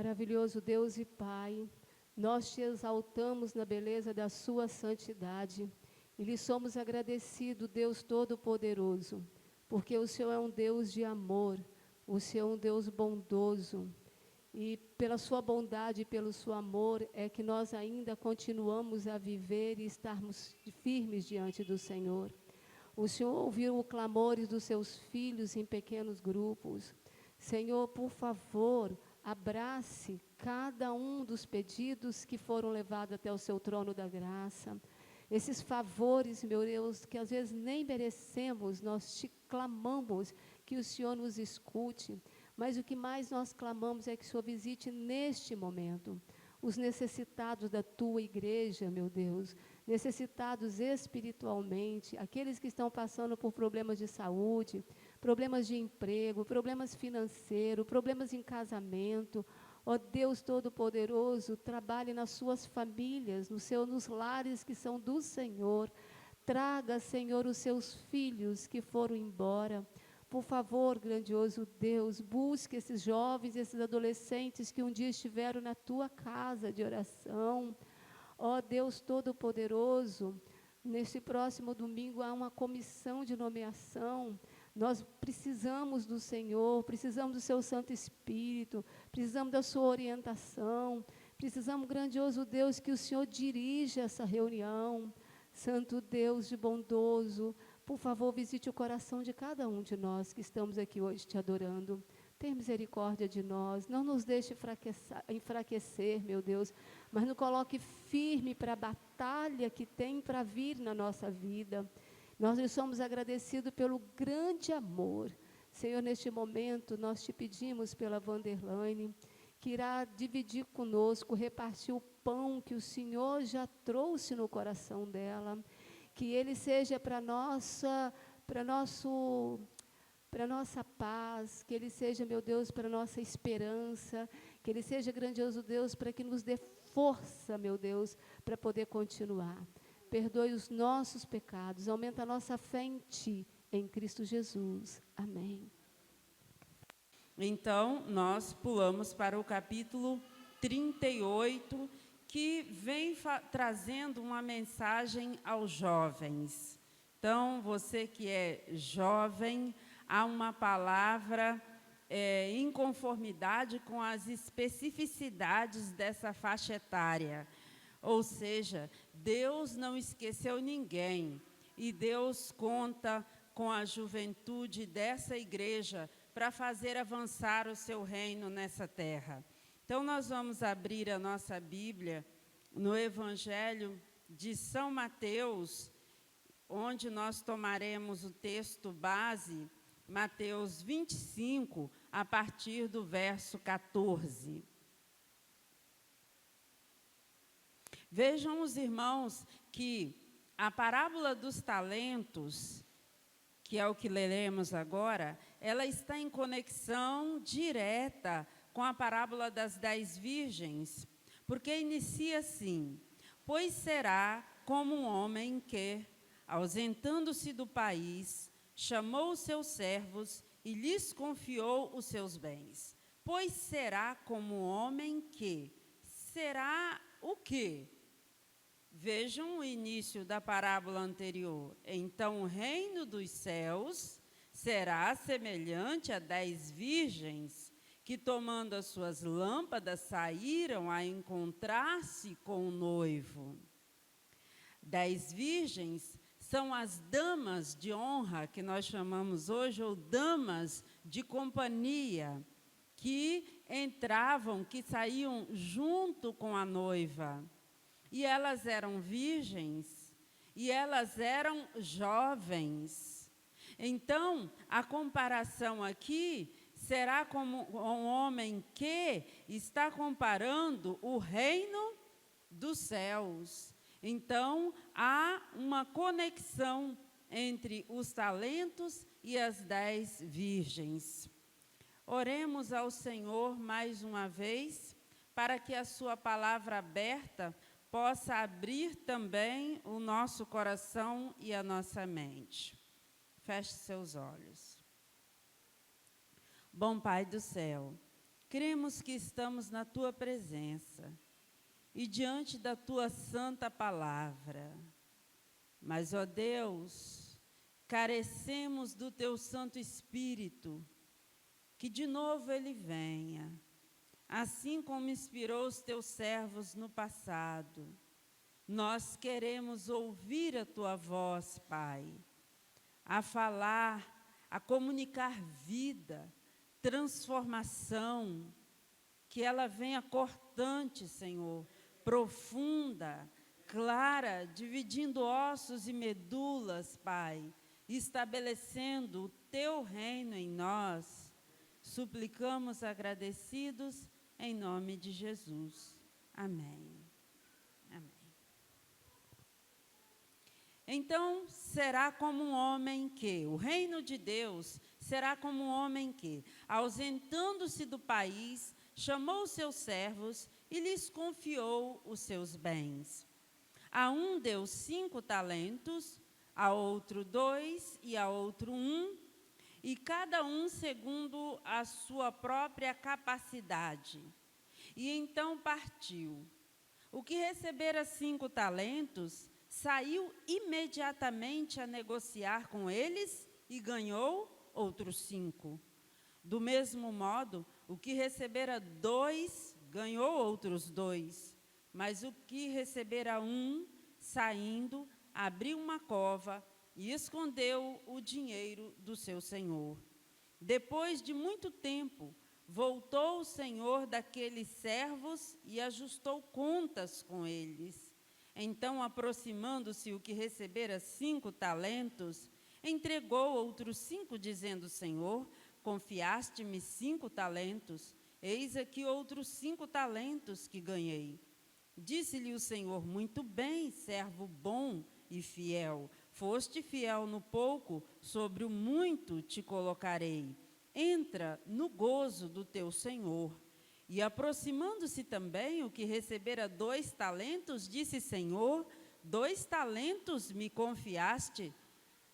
Maravilhoso Deus e Pai, nós te exaltamos na beleza da sua santidade e lhe somos agradecidos, Deus Todo-Poderoso, porque o Senhor é um Deus de amor, o Senhor é um Deus bondoso, e pela sua bondade e pelo seu amor é que nós ainda continuamos a viver e estarmos firmes diante do Senhor. O Senhor ouviu os clamores dos seus filhos em pequenos grupos. Senhor, por favor, abrace cada um dos pedidos que foram levados até o seu trono da graça. Esses favores, meu Deus, que às vezes nem merecemos, nós te clamamos que o Senhor nos escute. Mas o que mais nós clamamos é que o Senhor visite neste momento os necessitados da tua igreja, meu Deus, necessitados espiritualmente, aqueles que estão passando por problemas de saúde, problemas de emprego, problemas financeiros, problemas em casamento. Ó Deus Todo-Poderoso, trabalhe nas suas famílias, nos lares que são do Senhor. Traga, Senhor, os seus filhos que foram embora. Por favor, grandioso Deus, busque esses jovens, esses adolescentes que um dia estiveram na tua casa de oração. Ó Deus Todo-Poderoso, neste próximo domingo há uma comissão de nomeação. Nós precisamos do Senhor, precisamos do seu Santo Espírito, precisamos da sua orientação, precisamos, grandioso Deus, que o Senhor dirija essa reunião. Santo Deus de bondoso, por favor, visite o coração de cada um de nós que estamos aqui hoje te adorando. Tem misericórdia de nós, não nos deixe enfraquecer, meu Deus, mas nos coloque firme para a batalha que tem para vir na nossa vida. Nós lhe somos agradecidos pelo grande amor. Senhor, neste momento, nós te pedimos pela Vanderlaine, que irá dividir conosco, repartir o pão que o Senhor já trouxe no coração dela, que ele seja para nossa paz, que ele seja, meu Deus, para nossa esperança, que ele seja, grandioso Deus, para que nos dê força, meu Deus, para poder continuar. Perdoe os nossos pecados, aumenta a nossa fé em Ti, em Cristo Jesus. Amém. Então, nós pulamos para o capítulo 38, que vem trazendo uma mensagem aos jovens. Então, você que é jovem, há uma palavra em conformidade com as especificidades dessa faixa etária. Ou seja, Deus não esqueceu ninguém, e Deus conta com a juventude dessa igreja para fazer avançar o seu reino nessa terra. Então, nós vamos abrir a nossa Bíblia no Evangelho de São Mateus, onde nós tomaremos o texto base, Mateus 25, a partir do verso 14. Vejam os irmãos que a parábola dos talentos, que é o que leremos agora, ela está em conexão direta com a parábola das 10 virgens, porque inicia assim: pois será como um homem que, ausentando-se do país, chamou os seus servos e lhes confiou os seus bens. Pois será como um homem que, será o quê? Vejam o início da parábola anterior. Então, o reino dos céus será semelhante a 10 virgens que, tomando as suas lâmpadas, saíram a encontrar-se com o noivo. 10 virgens são as damas de honra, que nós chamamos hoje, ou damas de companhia, que entravam, que saíam junto com a noiva. E elas eram virgens, e elas eram jovens. Então, a comparação aqui será como um homem que está comparando o reino dos céus. Então, há uma conexão entre os talentos e as 10 virgens. Oremos ao Senhor mais uma vez, para que a sua palavra aberta possa abrir também o nosso coração e a nossa mente. Feche seus olhos. Bom Pai do céu, cremos que estamos na Tua presença e diante da Tua santa palavra. Mas, ó Deus, carecemos do Teu Santo Espírito, que de novo Ele venha, assim como inspirou os Teus servos no passado. Nós queremos ouvir a Tua voz, Pai, a falar, a comunicar vida, transformação, que ela venha cortante, Senhor, profunda, clara, dividindo ossos e medulas, Pai, estabelecendo o Teu reino em nós. Suplicamos agradecidos em nome de Jesus. Amém. Amém. Então, será como um homem que, o reino de Deus será como um homem que, ausentando-se do país, chamou seus servos e lhes confiou os seus bens. A um deu 5 talentos, a outro 2 e a outro 1, e cada um segundo a sua própria capacidade. E então partiu. O que recebera 5 talentos, saiu imediatamente a negociar com eles e ganhou outros 5. Do mesmo modo, o que recebera 2, ganhou outros 2. Mas o que recebera 1, saindo, abriu uma cova e escondeu o dinheiro do seu senhor. Depois de muito tempo, voltou o senhor daqueles servos e ajustou contas com eles. Então, aproximando-se o que recebera 5 talentos, entregou outros 5, dizendo: Senhor, confiaste-me 5 talentos, eis aqui outros 5 talentos que ganhei. Disse-lhe o Senhor: muito bem, servo bom e fiel. Foste fiel no pouco, sobre o muito te colocarei. Entra no gozo do teu Senhor. E aproximando-se também o que recebera 2 talentos, disse: Senhor, 2 talentos me confiaste.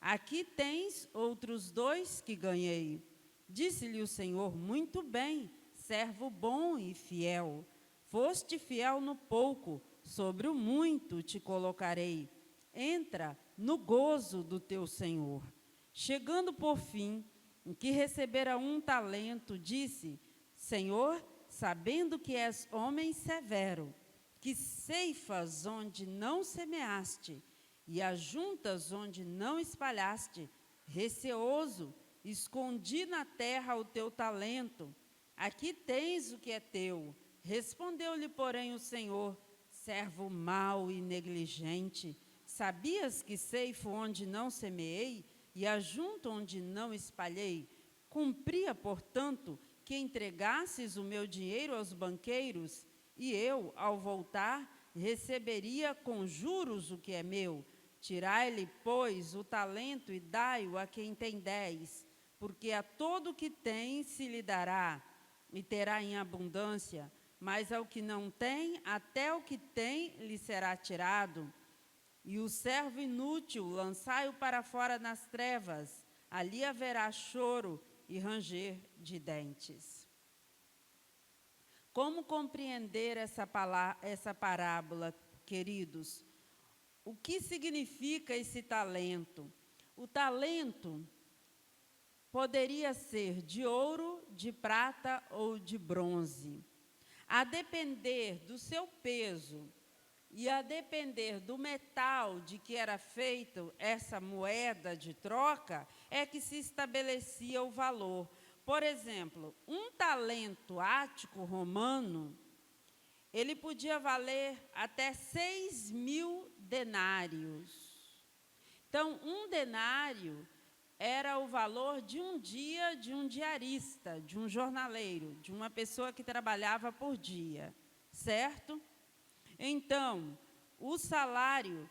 Aqui tens outros 2 que ganhei. Disse-lhe o Senhor: muito bem, servo bom e fiel. Foste fiel no pouco, sobre o muito te colocarei. Entra no gozo do teu Senhor. Chegando por fim, o que recebera 1 talento, disse: Senhor, sabendo que és homem severo, que ceifas onde não semeaste e ajuntas onde não espalhaste, receoso, escondi na terra o teu talento. Aqui tens o que é teu. Respondeu-lhe, porém, o Senhor: servo mau e negligente, sabias que ceifo onde não semeei e ajunto onde não espalhei? Cumpria, portanto, que entregasses o meu dinheiro aos banqueiros, e eu, ao voltar, receberia com juros o que é meu. Tirai-lhe, pois, o talento e dai-o a quem tem 10, porque a todo o que tem se lhe dará, e terá em abundância, mas ao que não tem, até o que tem lhe será tirado. E o servo inútil, lançai-o para fora nas trevas, ali haverá choro e ranger de dentes. Como compreender essa parábola, queridos? O que significa esse talento? O talento poderia ser de ouro, de prata ou de bronze. A depender do seu peso e a depender do metal de que era feita essa moeda de troca, é que se estabelecia o valor. Por exemplo, 1 talento ático romano, ele podia valer até 6.000 denários. Então, 1 denário era o valor de um dia de um diarista, de um jornaleiro, de uma pessoa que trabalhava por dia, certo? Então, o salário,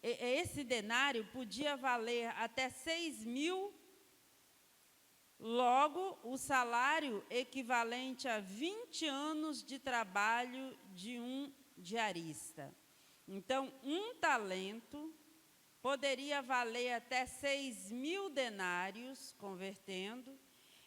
esse denário podia valer até 6.000, logo, o salário equivalente a 20 anos de trabalho de um diarista. Então, 1 talento poderia valer até 6.000 denários, convertendo,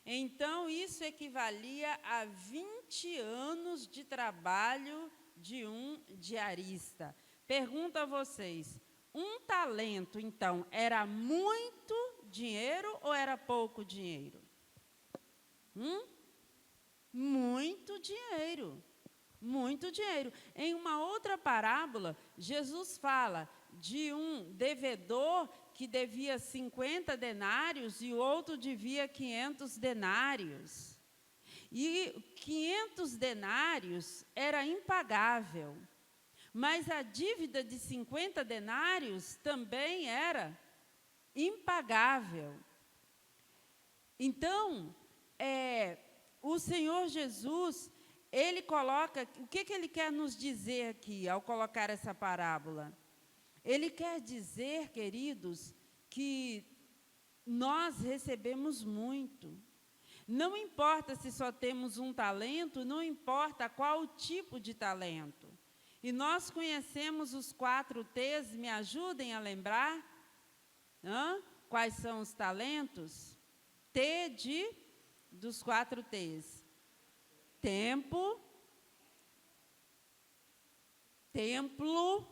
Então, isso equivalia a 20 anos de trabalho de um diarista. Pergunto a vocês, um talento, então, era muito dinheiro ou era pouco dinheiro? Muito dinheiro. Muito dinheiro. Em uma outra parábola, Jesus fala de um devedor que devia 50 denários e o outro devia 500 denários. E 500 denários era impagável, mas a dívida de 50 denários também era impagável. Então, o Senhor Jesus, ele coloca, o que ele quer nos dizer aqui, ao colocar essa parábola? Ele quer dizer, queridos, que nós recebemos muito. Não importa se só temos um talento, não importa qual tipo de talento. E nós conhecemos os 4 T's, me ajudem a lembrar? Quais são os talentos? Dos 4 T's. Tempo, templo,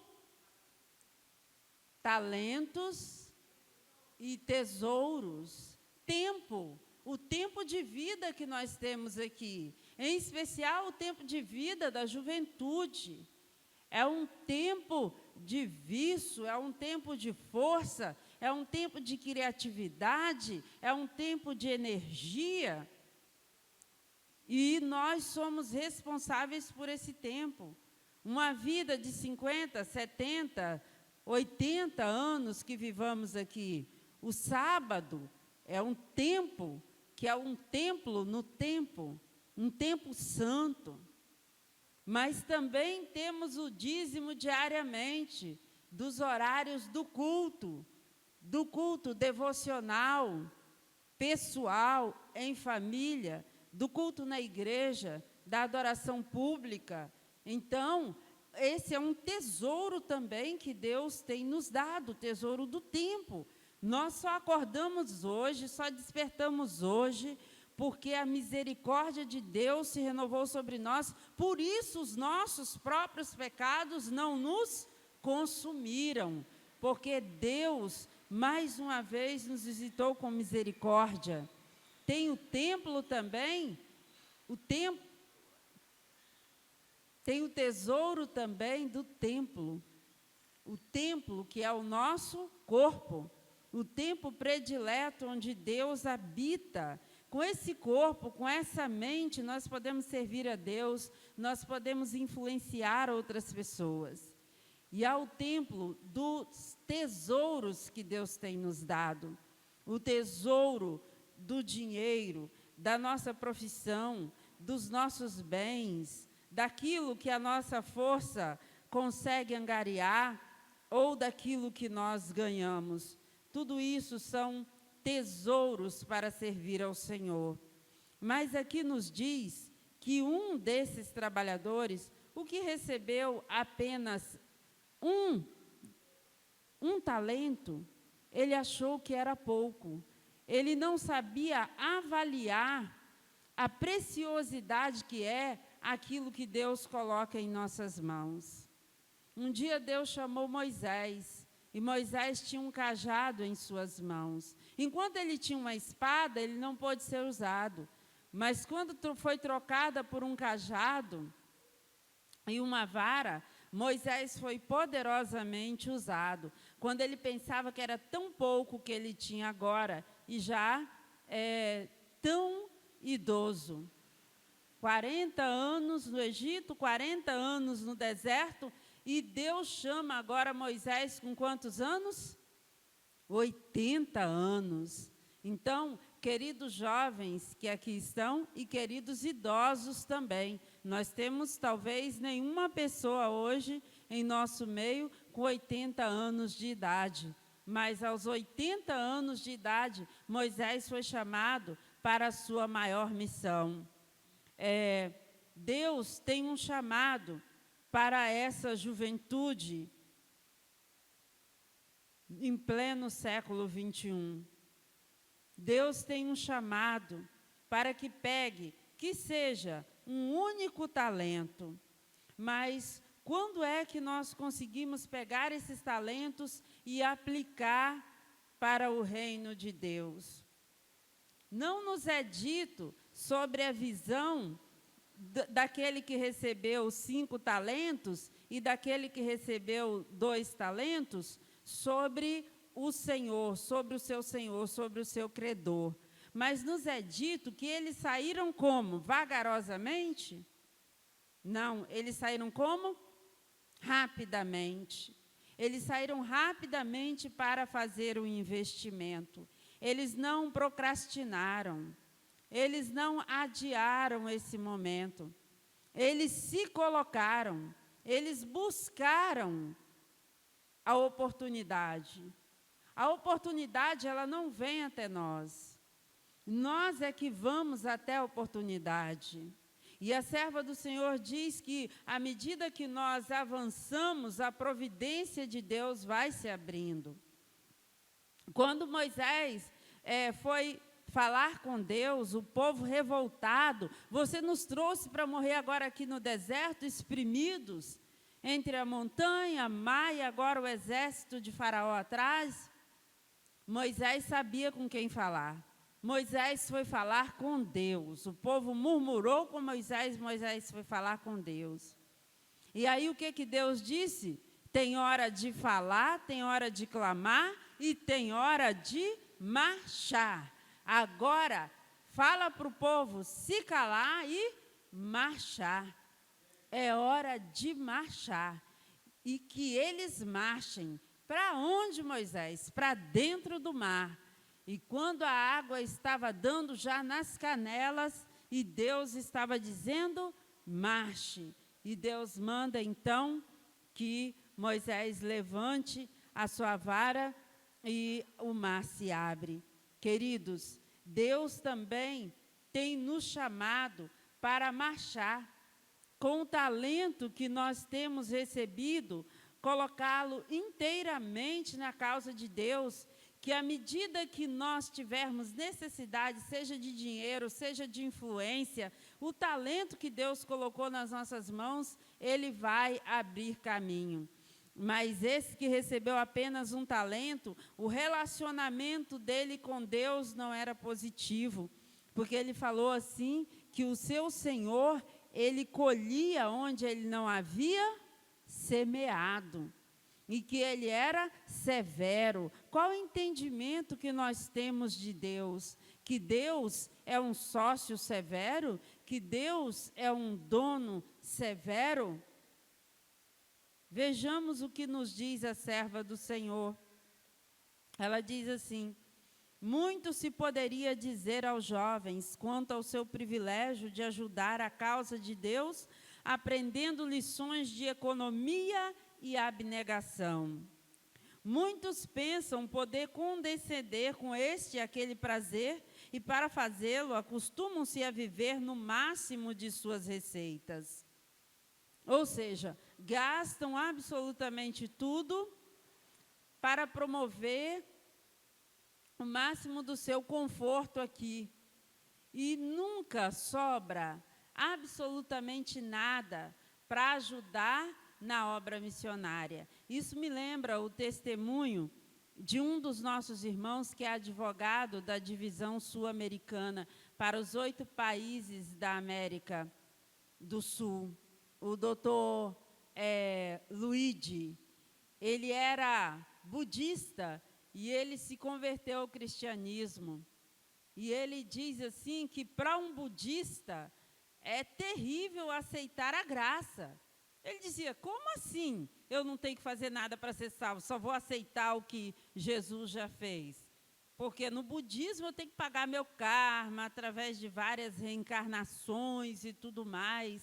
talentos e tesouros. Tempo, o tempo de vida que nós temos aqui, em especial o tempo de vida da juventude. É um tempo de vício, é um tempo de força, é um tempo de criatividade, é um tempo de energia. E nós somos responsáveis por esse tempo. Uma vida de 50, 70, 80 anos que vivamos aqui. O sábado é um tempo que é um templo no tempo, um tempo santo. Mas também temos o dízimo diariamente, dos horários do culto devocional, pessoal, em família, do culto na igreja, da adoração pública. Então, esse é um tesouro também que Deus tem nos dado, o tesouro do tempo. Nós só acordamos hoje, só despertamos hoje, porque a misericórdia de Deus se renovou sobre nós, por isso os nossos próprios pecados não nos consumiram, porque Deus, mais uma vez, nos visitou com misericórdia. Tem o templo também, tem o tesouro também do templo. O templo que é o nosso corpo, o templo predileto onde Deus habita. Com esse corpo, com essa mente, nós podemos servir a Deus, nós podemos influenciar outras pessoas. E ao templo dos tesouros que Deus tem nos dado, o tesouro do dinheiro, da nossa profissão, dos nossos bens, daquilo que a nossa força consegue angariar, ou daquilo que nós ganhamos. Tudo isso são tesouros para servir ao Senhor. Mas aqui nos diz que um desses trabalhadores, o que recebeu apenas um talento, ele achou que era pouco. Ele não sabia avaliar a preciosidade que é aquilo que Deus coloca em nossas mãos. Um dia Deus chamou Moisés, e Moisés tinha um cajado em suas mãos. Enquanto ele tinha uma espada, ele não pôde ser usado. Mas quando foi trocada por um cajado e uma vara, Moisés foi poderosamente usado. Quando ele pensava que era tão pouco que ele tinha agora, e já tão idoso. 40 anos no Egito, 40 anos no deserto, e Deus chama agora Moisés com quantos anos? 80 anos. Então, queridos jovens que aqui estão e queridos idosos também, nós temos talvez nenhuma pessoa hoje em nosso meio com 80 anos de idade. Mas aos 80 anos de idade, Moisés foi chamado para a sua maior missão. Deus tem um chamado para essa juventude em pleno século XXI. Deus tem um chamado para que pegue, que seja um único talento. Mas quando é que nós conseguimos pegar esses talentos e aplicar para o reino de Deus? Não nos é dito sobre a visão daquele que recebeu 5 talentos e daquele que recebeu 2 talentos sobre o Senhor, sobre o seu Senhor, sobre o seu credor. Mas nos é dito que eles saíram como? Vagarosamente? Não, eles saíram como? Rapidamente. Eles saíram rapidamente para fazer o investimento. Eles não procrastinaram. Eles não adiaram esse momento. Eles se colocaram. Eles buscaram a oportunidade. A oportunidade, ela não vem até nós. Nós é que vamos até a oportunidade. E a serva do Senhor diz que, à medida que nós avançamos, a providência de Deus vai se abrindo. Quando Moisés foi falar com Deus, o povo revoltado, você nos trouxe para morrer agora aqui no deserto, espremidos, entre a montanha, mar e agora o exército de Faraó atrás. Moisés sabia com quem falar. Moisés foi falar com Deus. O povo murmurou com Moisés, Moisés foi falar com Deus. E aí o que Deus disse? Tem hora de falar, tem hora de clamar e tem hora de marchar. Agora, fala para o povo se calar e marchar. É hora de marchar. E que eles marchem. Para onde, Moisés? Para dentro do mar. E quando a água estava dando já nas canelas, e Deus estava dizendo, marche. E Deus manda, então, que Moisés levante a sua vara e o mar se abre. Queridos, Deus também tem nos chamado para marchar. Com o talento que nós temos recebido, colocá-lo inteiramente na causa de Deus, que à medida que nós tivermos necessidade, seja de dinheiro, seja de influência, o talento que Deus colocou nas nossas mãos, ele vai abrir caminho. Mas esse que recebeu apenas um talento, o relacionamento dele com Deus não era positivo, porque ele falou assim, que o seu Senhor, ele colhia onde ele não havia semeado. E que ele era severo. Qual o entendimento que nós temos de Deus? Que Deus é um sócio severo? Que Deus é um dono severo? Vejamos o que nos diz a serva do Senhor. Ela diz assim, muito se poderia dizer aos jovens quanto ao seu privilégio de ajudar a causa de Deus, aprendendo lições de economia e abnegação. Muitos pensam poder condescender com este e aquele prazer e, para fazê-lo, acostumam-se a viver no máximo de suas receitas. Ou seja, gastam absolutamente tudo para promover o máximo do seu conforto aqui. E nunca sobra absolutamente nada para ajudar na obra missionária. Isso me lembra o testemunho de um dos nossos irmãos que é advogado da divisão sul-americana para os 8 países da América do Sul. O doutor Luigi, ele era budista e ele se converteu ao cristianismo. E ele diz assim que para um budista é terrível aceitar a graça. Ele dizia, como assim? Eu não tenho que fazer nada para ser salvo, só vou aceitar o que Jesus já fez. Porque no budismo eu tenho que pagar meu karma através de várias reencarnações e tudo mais,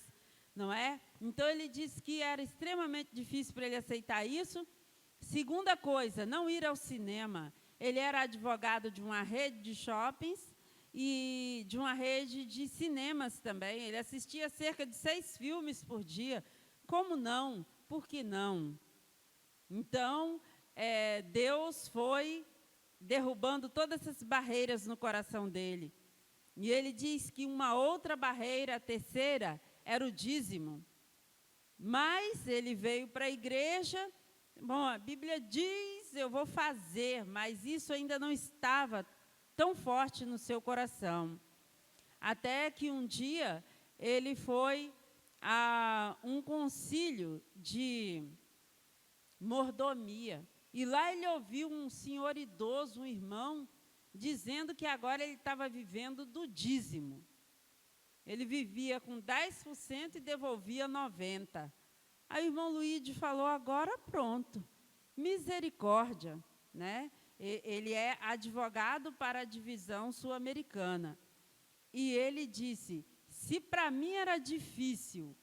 não é? Então ele disse que era extremamente difícil para ele aceitar isso. Segunda coisa, não ir ao cinema. Ele era advogado de uma rede de shoppings e de uma rede de cinemas também. Ele assistia cerca de 6 filmes por dia. Como não? Por que não? Então, Deus foi derrubando todas essas barreiras no coração dele. E ele diz que uma outra barreira, a terceira, era o dízimo. Mas ele veio para a igreja, bom, a Bíblia diz, eu vou fazer, mas isso ainda não estava tão forte no seu coração. Até que um dia ele foi a um concílio de mordomia. E lá ele ouviu um senhor idoso, um irmão, dizendo que agora ele estava vivendo do dízimo. Ele vivia com 10% e devolvia 90%. Aí o irmão Luíde falou, agora pronto, misericórdia, né? Ele é advogado para a divisão sul-americana. E ele disse, se para mim era difícil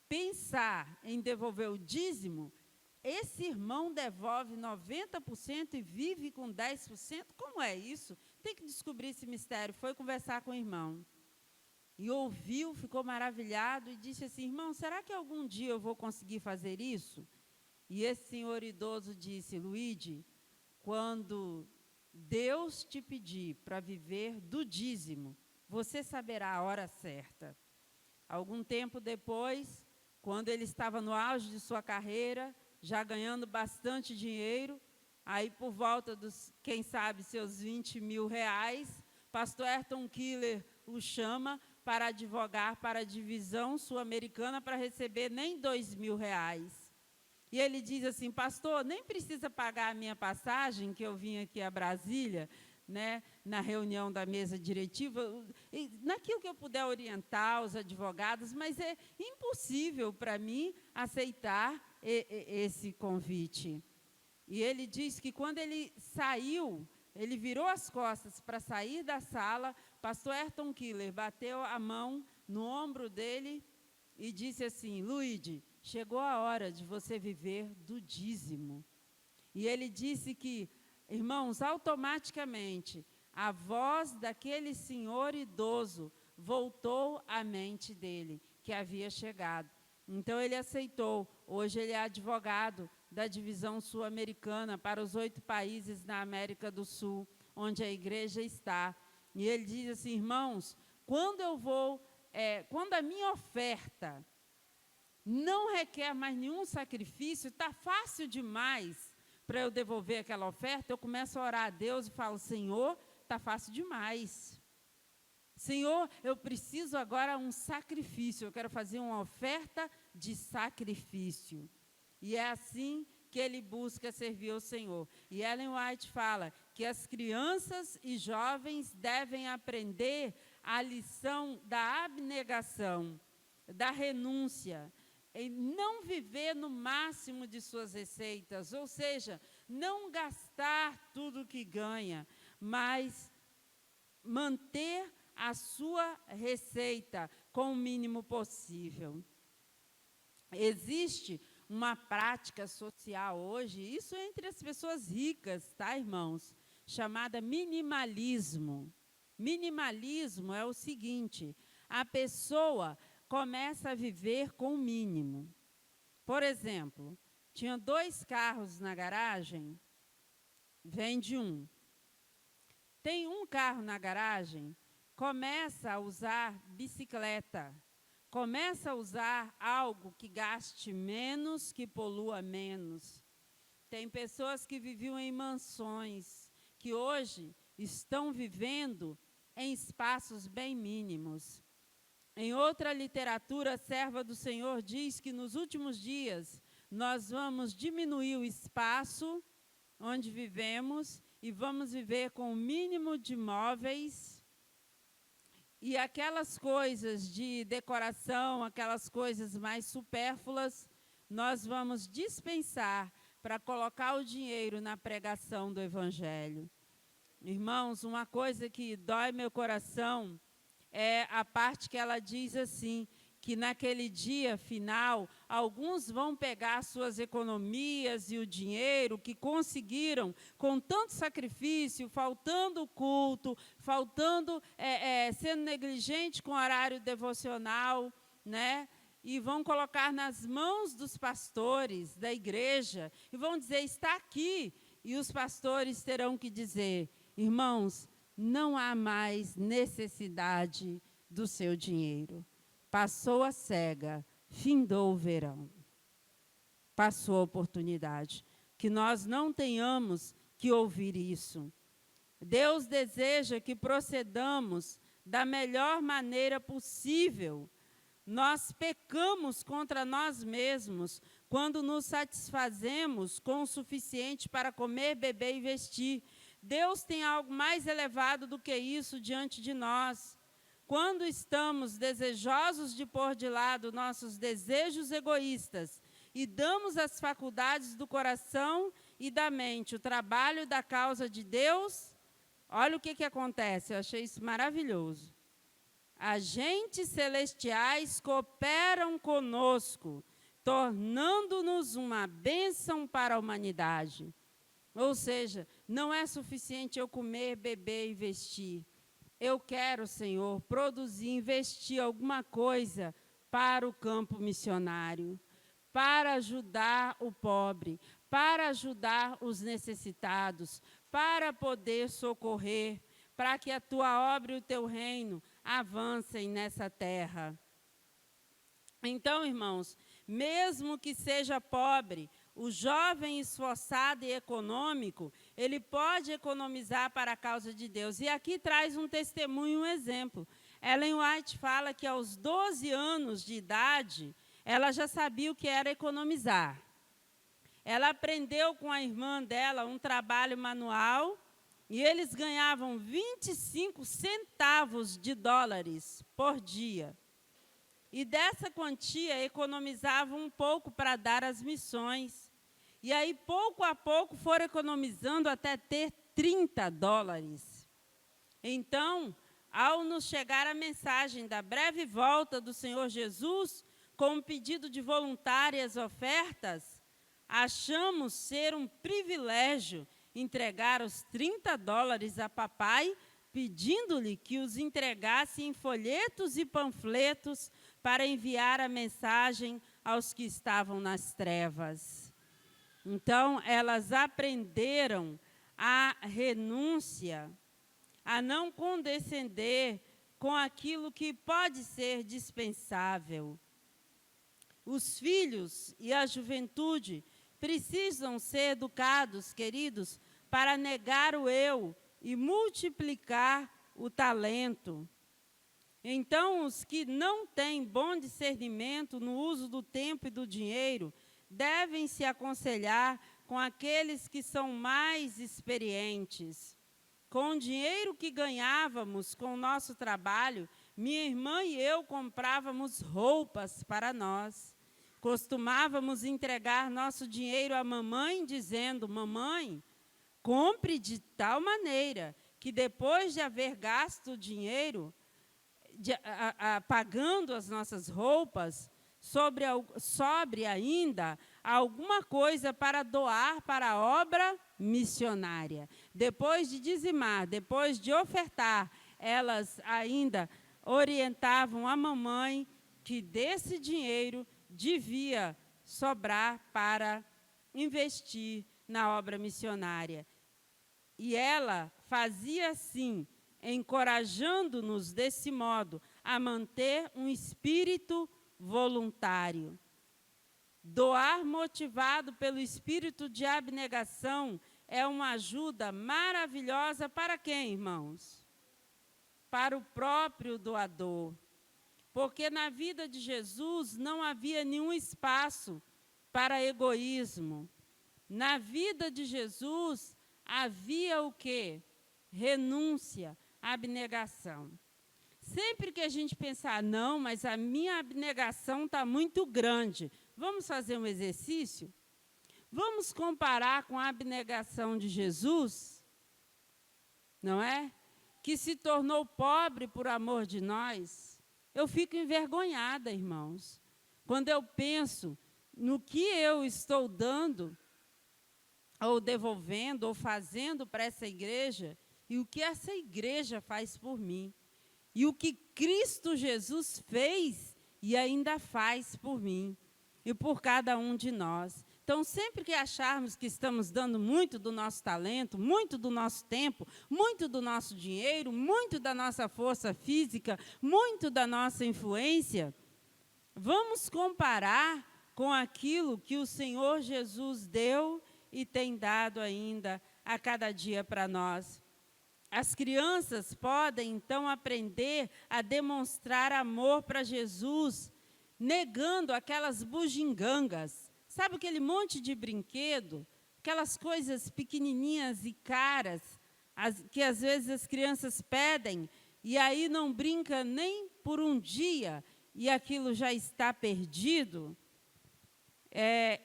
pensar em devolver o dízimo, esse irmão devolve 90% e vive com 10%? Como é isso? Tem que descobrir esse mistério. Foi conversar com o irmão. E ouviu, ficou maravilhado e disse assim, irmão, será que algum dia eu vou conseguir fazer isso? E esse senhor idoso disse, Luíde, quando Deus te pedir para viver do dízimo, você saberá a hora certa. Algum tempo depois, quando ele estava no auge de sua carreira, já ganhando bastante dinheiro, aí por volta dos, quem sabe, seus 20 mil reais, pastor Ayrton Killer o chama para advogar para a divisão sul-americana para receber nem 2 mil reais. E ele diz assim, pastor, nem precisa pagar a minha passagem, que eu vim aqui a Brasília, né, na reunião da mesa diretiva, naquilo que eu puder orientar os advogados, mas é impossível para mim aceitar esse convite. E ele diz que quando ele saiu, ele virou as costas para sair da sala, pastor Ayrton Killer bateu a mão no ombro dele e disse assim, Luíde, chegou a hora de você viver do dízimo. E ele disse que, irmãos, automaticamente, a voz daquele senhor idoso voltou à mente dele, que havia chegado. Então, ele aceitou. Hoje, ele é advogado da divisão sul-americana para os 8 países na América do Sul, onde a igreja está. E ele diz assim, irmãos, quando a minha oferta não requer mais nenhum sacrifício, está fácil demais para eu devolver aquela oferta, eu começo a orar a Deus e falo, Senhor, está fácil demais. Senhor, eu preciso agora um sacrifício, eu quero fazer uma oferta de sacrifício. E é assim que ele busca servir ao Senhor. E Ellen White fala que as crianças e jovens devem aprender a lição da abnegação, da renúncia, em não viver no máximo de suas receitas, ou seja, não gastar tudo que ganha, mas manter a sua receita com o mínimo possível. Existe uma prática social hoje, isso entre as pessoas ricas, tá, irmãos? Chamada minimalismo. Minimalismo é o seguinte, a pessoa começa a viver com o mínimo. Por exemplo, tinha 2 carros na garagem, vende um. Tem um carro na garagem, começa a usar bicicleta, começa a usar algo que gaste menos, que polua menos. Tem pessoas que viviam em mansões, que hoje estão vivendo em espaços bem mínimos. Em outra literatura, a serva do Senhor diz que nos últimos dias nós vamos diminuir o espaço onde vivemos e vamos viver com o mínimo de móveis e aquelas coisas de decoração, aquelas coisas mais supérfluas, nós vamos dispensar para colocar o dinheiro na pregação do Evangelho. Irmãos, uma coisa que dói meu coração é a parte que ela diz assim, que naquele dia final, alguns vão pegar suas economias e o dinheiro que conseguiram com tanto sacrifício, faltando o culto, sendo negligente com o horário devocional, né? E vão colocar nas mãos dos pastores da igreja, e vão dizer, está aqui, e os pastores terão que dizer, irmãos, não há mais necessidade do seu dinheiro. Passou a cega, findou o verão. Passou a oportunidade. Que nós não tenhamos que ouvir isso. Deus deseja que procedamos da melhor maneira possível. Nós pecamos contra nós mesmos quando nos satisfazemos com o suficiente para comer, beber e vestir. Deus tem algo mais elevado do que isso diante de nós. Quando estamos desejosos de pôr de lado nossos desejos egoístas e damos às faculdades do coração e da mente o trabalho da causa de Deus, olha o que acontece, eu achei isso maravilhoso. Agentes celestiais cooperam conosco, tornando-nos uma bênção para a humanidade. Ou seja, não é suficiente eu comer, beber e vestir. Eu quero, Senhor, produzir, investir alguma coisa para o campo missionário, para ajudar o pobre, para ajudar os necessitados, para poder socorrer, para que a tua obra e o teu reino avancem nessa terra. Então, irmãos, mesmo que seja pobre, o jovem esforçado e econômico, ele pode economizar para a causa de Deus. E aqui traz um testemunho, um exemplo. Ellen White fala que aos 12 anos de idade, ela já sabia o que era economizar. Ela aprendeu com a irmã dela um trabalho manual e eles ganhavam 25 centavos de dólares por dia. E dessa quantia economizavam um pouco para dar às missões. E aí, pouco a pouco, foram economizando até ter 30 dólares. Então, ao nos chegar a mensagem da breve volta do Senhor Jesus, com um pedido de voluntárias ofertas, achamos ser um privilégio entregar os 30 dólares a papai, pedindo-lhe que os entregasse em folhetos e panfletos para enviar a mensagem aos que estavam nas trevas. Então, elas aprenderam a renúncia, a não condescender com aquilo que pode ser dispensável. Os filhos e a juventude precisam ser educados, queridos, para negar o eu e multiplicar o talento. Então, os que não têm bom discernimento no uso do tempo e do dinheiro devem se aconselhar com aqueles que são mais experientes. Com o dinheiro que ganhávamos com o nosso trabalho, minha irmã e eu comprávamos roupas para nós. Costumávamos entregar nosso dinheiro à mamãe, dizendo: mamãe, compre de tal maneira que depois de haver gasto o dinheiro, pagando as nossas roupas, sobre ainda alguma coisa para doar para a obra missionária. Depois de dizimar, depois de ofertar, elas ainda orientavam a mamãe que desse dinheiro devia sobrar para investir na obra missionária. E ela fazia assim, encorajando-nos desse modo a manter um espírito voluntário. Doar motivado pelo espírito de abnegação é uma ajuda maravilhosa para quem, irmãos? Para o próprio doador. Porque na vida de Jesus não havia nenhum espaço para egoísmo. Na vida de Jesus havia o quê? Renúncia, abnegação. Sempre que a gente pensar, não, mas a minha abnegação está muito grande, vamos fazer um exercício? Vamos comparar com a abnegação de Jesus, não é? Que se tornou pobre por amor de nós. Eu fico envergonhada, irmãos, quando eu penso no que eu estou dando, ou devolvendo, ou fazendo para essa igreja, e o que essa igreja faz por mim. E o que Cristo Jesus fez e ainda faz por mim e por cada um de nós. Então, sempre que acharmos que estamos dando muito do nosso talento, muito do nosso tempo, muito do nosso dinheiro, muito da nossa força física, muito da nossa influência, vamos comparar com aquilo que o Senhor Jesus deu e tem dado ainda a cada dia para nós. As crianças podem, então, aprender a demonstrar amor para Jesus, negando aquelas bugigangas. Sabe aquele monte de brinquedo? Aquelas coisas pequenininhas e caras, que às vezes as crianças pedem, e aí não brinca nem por um dia, e aquilo já está perdido.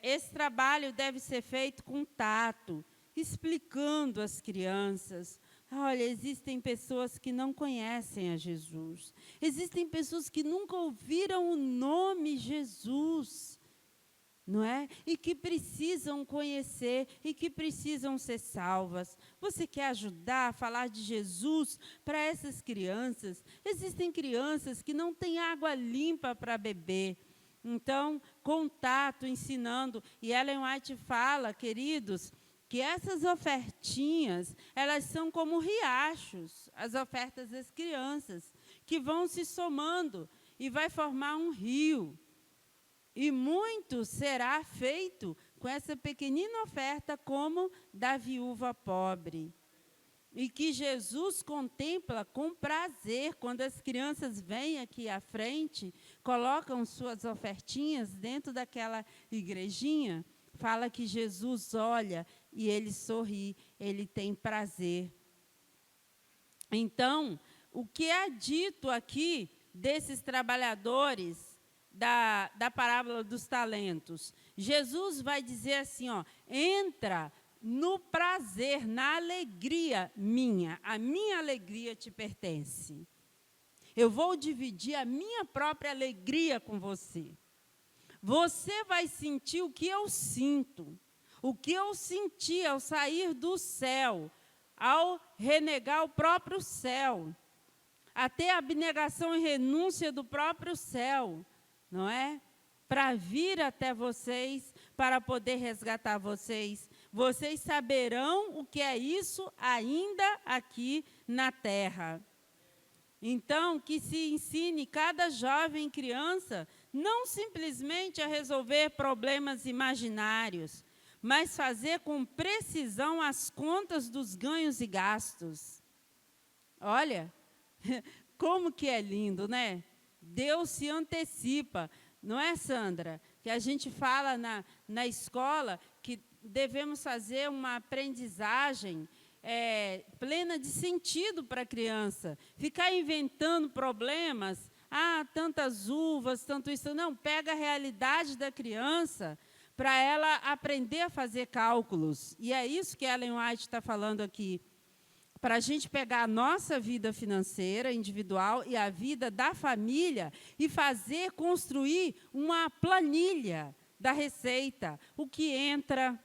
Esse trabalho deve ser feito com tato, explicando às crianças. Olha, existem pessoas que não conhecem a Jesus. Existem pessoas que nunca ouviram o nome Jesus, não é? E que precisam conhecer e que precisam ser salvas. Você quer ajudar a falar de Jesus para essas crianças? Existem crianças que não têm água limpa para beber. Então, contato, ensinando. E Ellen White fala, queridos, que essas ofertinhas, elas são como riachos, as ofertas das crianças, que vão se somando e vai formar um rio. E muito será feito com essa pequenina oferta, como da viúva pobre. E que Jesus contempla com prazer, quando as crianças vêm aqui à frente, colocam suas ofertinhas dentro daquela igrejinha, fala que Jesus olha e ele sorri, ele tem prazer. Então, o que é dito aqui desses trabalhadores da parábola dos talentos? Jesus vai dizer assim, ó, entra no prazer, na alegria minha, a minha alegria te pertence. Eu vou dividir a minha própria alegria com você. Você vai sentir o que eu sinto. O que eu senti ao sair do céu, ao renegar o próprio céu, até a abnegação e renúncia do próprio céu, não é? Para vir até vocês, para poder resgatar vocês. Vocês saberão o que é isso ainda aqui na terra. Então, que se ensine cada jovem e criança, não simplesmente a resolver problemas imaginários, mas fazer com precisão as contas dos ganhos e gastos. Olha, como que é lindo, né? Deus se antecipa, não é, Sandra? Que a gente fala na escola que devemos fazer uma aprendizagem plena de sentido para a criança. Ficar inventando problemas, tantas uvas, tanto isso. Não, pega a realidade da criança para ela aprender a fazer cálculos. E é isso que Ellen White está falando aqui. Para a gente pegar a nossa vida financeira individual e a vida da família e construir uma planilha da receita. O que entra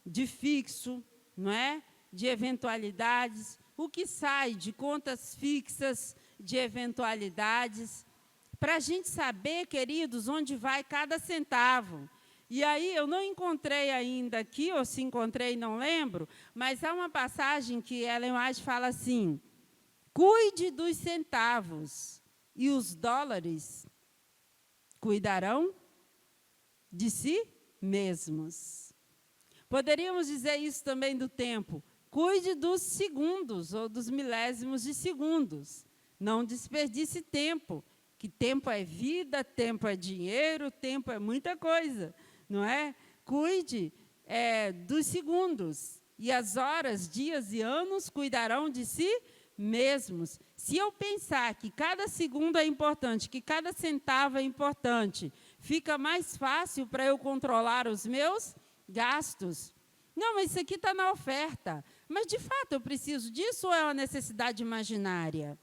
de fixo, não é? De eventualidades, o que sai de contas fixas, de eventualidades, para a gente saber, queridos, onde vai cada centavo. E aí, eu não encontrei ainda aqui, ou se encontrei, não lembro, mas há uma passagem que Ellen White fala assim, cuide dos centavos, e os dólares cuidarão de si mesmos. Poderíamos dizer isso também do tempo. Cuide dos segundos ou dos milésimos de segundos. Não desperdice tempo, que tempo é vida, tempo é dinheiro, tempo é muita coisa, não é? Cuide dos segundos. E as horas, dias e anos cuidarão de si mesmos. Se eu pensar que cada segundo é importante, que cada centavo é importante, fica mais fácil para eu controlar os meus gastos. Não, mas isso aqui está na oferta. Mas, de fato, eu preciso disso ou é uma necessidade imaginária?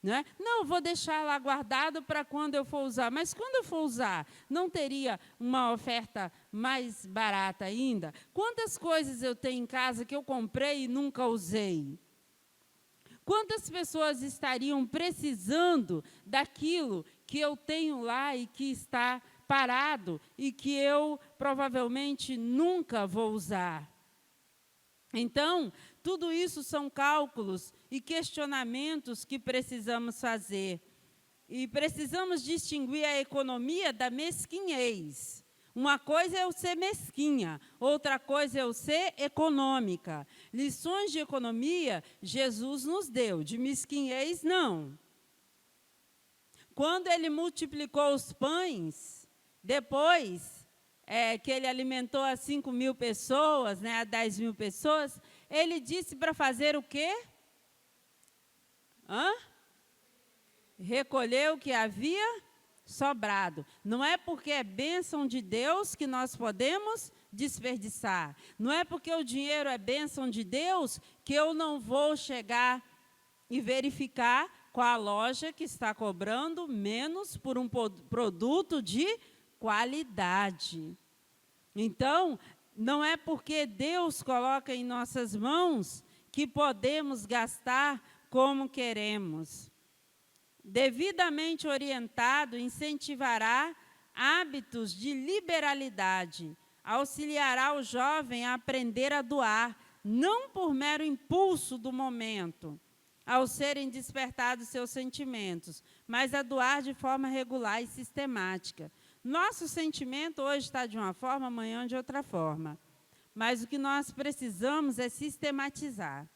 Não é? Não, vou deixar lá guardado para quando eu for usar. Mas, quando eu for usar, não teria uma oferta mais barata ainda? Quantas coisas eu tenho em casa que eu comprei e nunca usei? Quantas pessoas estariam precisando daquilo que eu tenho lá e que está parado e que eu provavelmente nunca vou usar. Então, tudo isso são cálculos e questionamentos que precisamos fazer. E precisamos distinguir a economia da mesquinhez. Uma coisa é eu ser mesquinha, outra coisa é eu ser econômica. Lições de economia, Jesus nos deu, de mesquinhez, não. Quando ele multiplicou os pães, depois que ele alimentou as 5.000 pessoas, né, a 10.000 pessoas, ele disse para fazer o quê? Recolher o que havia sobrado. Não é porque é bênção de Deus que nós podemos desperdiçar. Não é porque o dinheiro é bênção de Deus que eu não vou chegar e verificar qual a loja que está cobrando menos por um produto de qualidade. Então, não é porque Deus coloca em nossas mãos que podemos gastar como queremos. Devidamente orientado, incentivará hábitos de liberalidade, auxiliará o jovem a aprender a doar, não por mero impulso do momento, ao serem despertados seus sentimentos, mas a doar de forma regular e sistemática. Nosso sentimento hoje está de uma forma, amanhã de outra forma. Mas o que nós precisamos é sistematizar.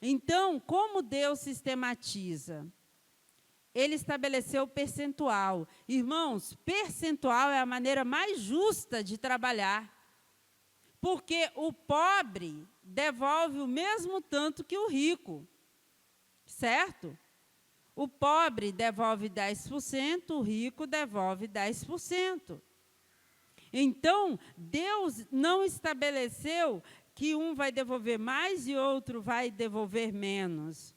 Então, como Deus sistematiza? Ele estabeleceu percentual. Irmãos, percentual é a maneira mais justa de trabalhar. Porque o pobre devolve o mesmo tanto que o rico. Certo? O pobre devolve 10%, o rico devolve 10%. Então, Deus não estabeleceu que um vai devolver mais e outro vai devolver menos.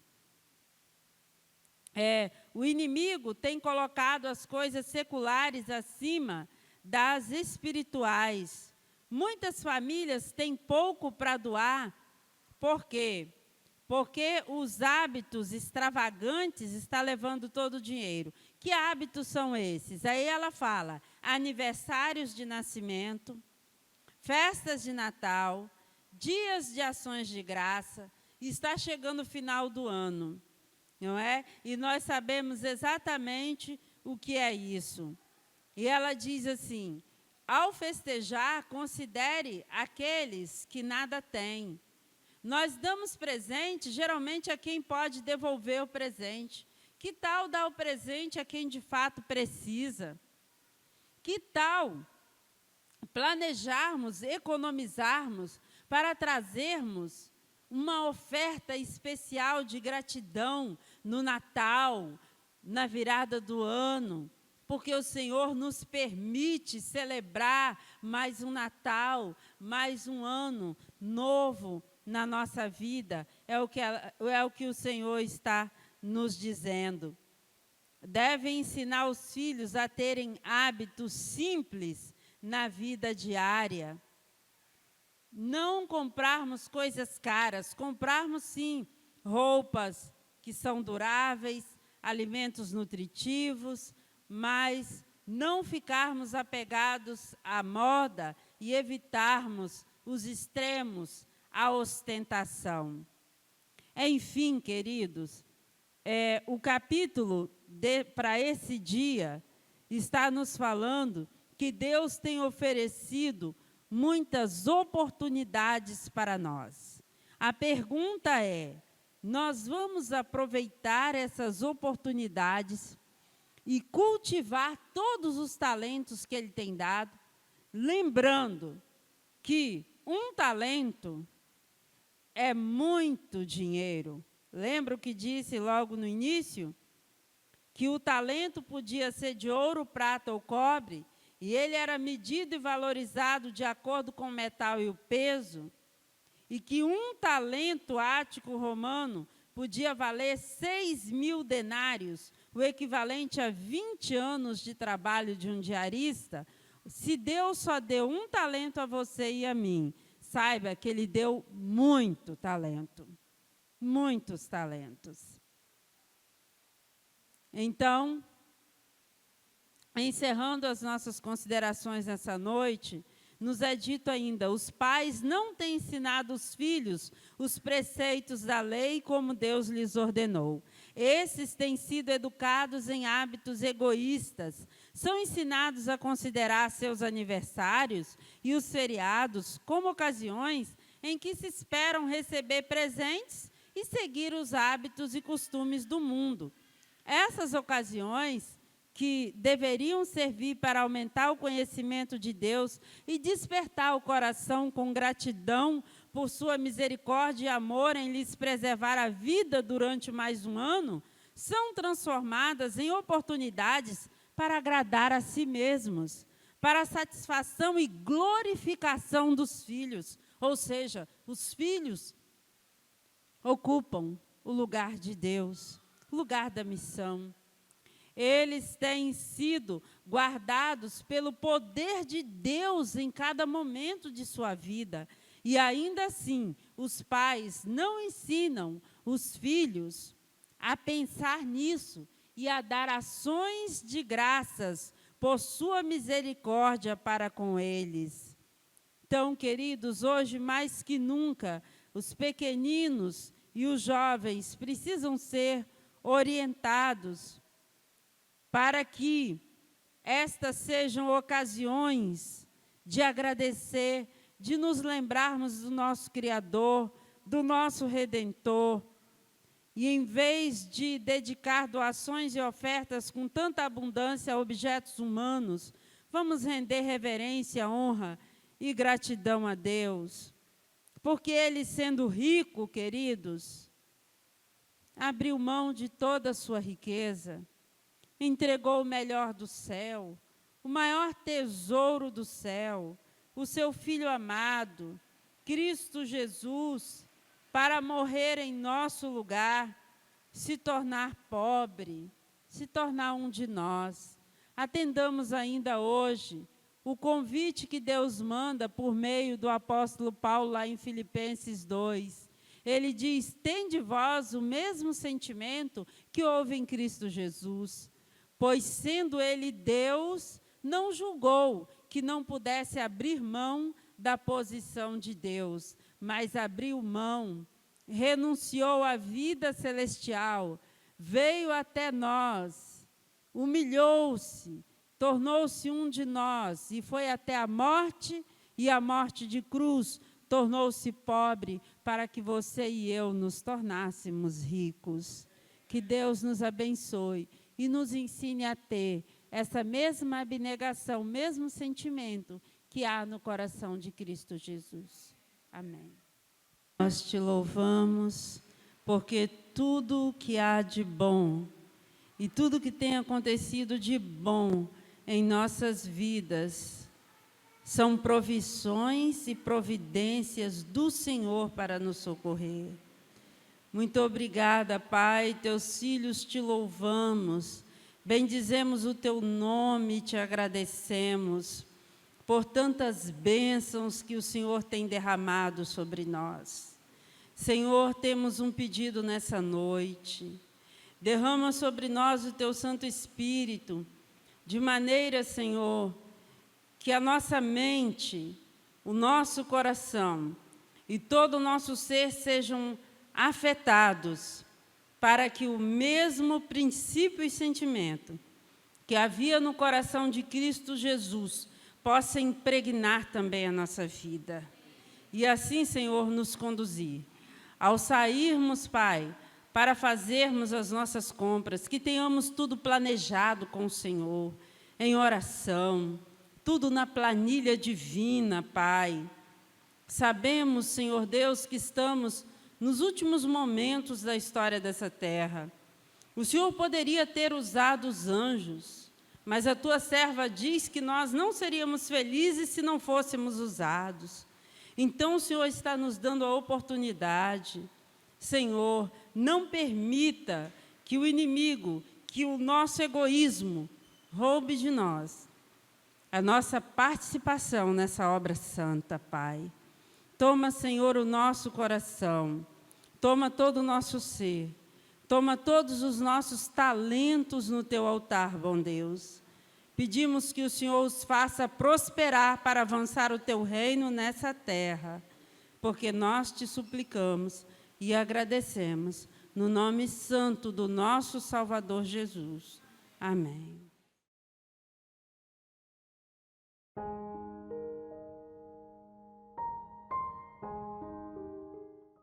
O inimigo tem colocado as coisas seculares acima das espirituais. Muitas famílias têm pouco para doar. Por quê? Porque os hábitos extravagantes estão levando todo o dinheiro. Que hábitos são esses? Aí ela fala, aniversários de nascimento, festas de Natal, dias de ações de graça, está chegando o final do ano, não é? E nós sabemos exatamente o que é isso. E ela diz assim, ao festejar, considere aqueles que nada têm. Nós damos presente, geralmente, a quem pode devolver o presente. Que tal dar o presente a quem de fato precisa? Que tal planejarmos, economizarmos para trazermos uma oferta especial de gratidão no Natal, na virada do ano, porque o Senhor nos permite celebrar mais um Natal, mais um ano novo na nossa vida, é o que o Senhor está nos dizendo. Devem ensinar os filhos a terem hábitos simples na vida diária. Não comprarmos coisas caras, comprarmos sim roupas que são duráveis, alimentos nutritivos, mas não ficarmos apegados à moda e evitarmos os extremos, a ostentação. Enfim, queridos, o capítulo para esse dia está nos falando que Deus tem oferecido muitas oportunidades para nós. A pergunta é, nós vamos aproveitar essas oportunidades e cultivar todos os talentos que Ele tem dado, lembrando que um talento é muito dinheiro. Lembra o que disse logo no início? Que o talento podia ser de ouro, prata ou cobre, e ele era medido e valorizado de acordo com o metal e o peso, e que um talento ático romano podia valer 6.000 denários, o equivalente a 20 anos de trabalho de um diarista. Se Deus só deu um talento a você e a mim, saiba que Ele deu muito talento, muitos talentos. Então, encerrando as nossas considerações nessa noite, nos é dito ainda: os pais não têm ensinado os filhos os preceitos da lei como Deus lhes ordenou. Esses têm sido educados em hábitos egoístas, são ensinados a considerar seus aniversários e os feriados como ocasiões em que se esperam receber presentes e seguir os hábitos e costumes do mundo. Essas ocasiões, que deveriam servir para aumentar o conhecimento de Deus e despertar o coração com gratidão por sua misericórdia e amor em lhes preservar a vida durante mais um ano, são transformadas em oportunidades para agradar a si mesmos, para a satisfação e glorificação dos filhos. Ou seja, os filhos ocupam o lugar de Deus, o lugar da missão. Eles têm sido guardados pelo poder de Deus em cada momento de sua vida. E ainda assim, os pais não ensinam os filhos a pensar nisso e a dar ações de graças por sua misericórdia para com eles. Então, queridos, hoje mais que nunca, os pequeninos e os jovens precisam ser orientados para que estas sejam ocasiões de agradecer, de nos lembrarmos do nosso Criador, do nosso Redentor. E, em vez de dedicar doações e ofertas com tanta abundância a objetos humanos, vamos render reverência, honra e gratidão a Deus. Porque Ele, sendo rico, queridos, abriu mão de toda a sua riqueza, entregou o melhor do céu, o maior tesouro do céu, o seu Filho amado, Cristo Jesus, para morrer em nosso lugar, se tornar pobre, se tornar um de nós. Atendamos ainda hoje o convite que Deus manda por meio do apóstolo Paulo, lá em Filipenses 2. Ele diz: tende vós o mesmo sentimento que houve em Cristo Jesus, pois, sendo ele Deus, não julgou que não pudesse abrir mão da posição de Deus, mas abriu mão, renunciou à vida celestial, veio até nós, humilhou-se, tornou-se um de nós e foi até a morte, e a morte de cruz, tornou-se pobre para que você e eu nos tornássemos ricos. Que Deus nos abençoe e nos ensine a ter essa mesma abnegação, mesmo sentimento que há no coração de Cristo Jesus. Amém. Nós te louvamos, porque tudo o que há de bom e tudo que tem acontecido de bom em nossas vidas são provisões e providências do Senhor para nos socorrer. Muito obrigada, Pai, teus filhos te louvamos, bendizemos o teu nome e te agradecemos por tantas bênçãos que o Senhor tem derramado sobre nós. Senhor, temos um pedido nessa noite. Derrama sobre nós o teu Santo Espírito, de maneira, Senhor, que a nossa mente, o nosso coração e todo o nosso ser sejam afetados, para que o mesmo princípio e sentimento que havia no coração de Cristo Jesus possa impregnar também a nossa vida. E assim, Senhor, nos conduzir. Ao sairmos, Pai, para fazermos as nossas compras, que tenhamos tudo planejado com o Senhor, em oração, tudo na planilha divina, Pai. Sabemos, Senhor Deus, que estamos nos últimos momentos da história dessa terra. O Senhor poderia ter usado os anjos, mas a tua serva diz que nós não seríamos felizes se não fôssemos usados. Então, o Senhor está nos dando a oportunidade. Senhor, não permita que o inimigo, que o nosso egoísmo roube de nós a nossa participação nessa obra santa, Pai. Toma, Senhor, o nosso coração, toma todo o nosso ser, toma todos os nossos talentos no teu altar, bom Deus. Pedimos que o Senhor os faça prosperar para avançar o teu reino nessa terra, porque nós te suplicamos e agradecemos, no nome santo do nosso Salvador Jesus. Amém.